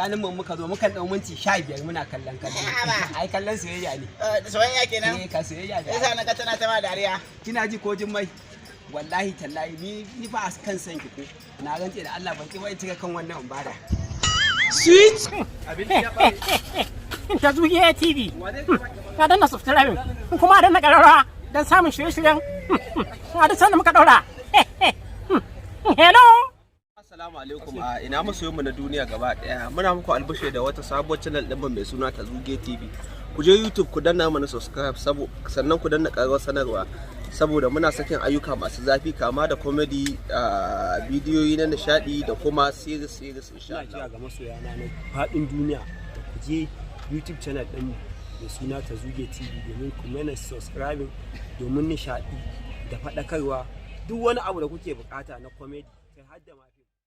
tsakanin mu muka zo mukan dau minti 15 muna kallon ai kallon soyayya ne soyayya kenan ka soyayya da yasa naga tana ta ma dariya kina ji ko jin mai wallahi tallahi ni fa kan san ki ko na rantse da Allah ban ki bai cika kan wannan umbara sweet abin ya bare ta zuwa TV ka danna subscribe kuma danna karara dan samun shirye-shiryen a duk sanda muka daura hello. Assalamu alaikum, ina masoyan mu na duniya gaba daya. Muna muku albishe da wata sabuwar channel din mai suna ta Zuge TV. Ku je YouTube ku danna mana subscribe sannan ku danna karar sanarwa saboda muna sakin ayyuka masu zafi kama da comedy, bidiyoyi na nishadi da kuma series insha Allah. Ga masoyana na fadin duniya da ku je YouTube channel din mai suna ta Zuge TV domin ku mana subscribe domin nishadi da fadakarwa duk wani abu da kuke bukata na comedy kai har da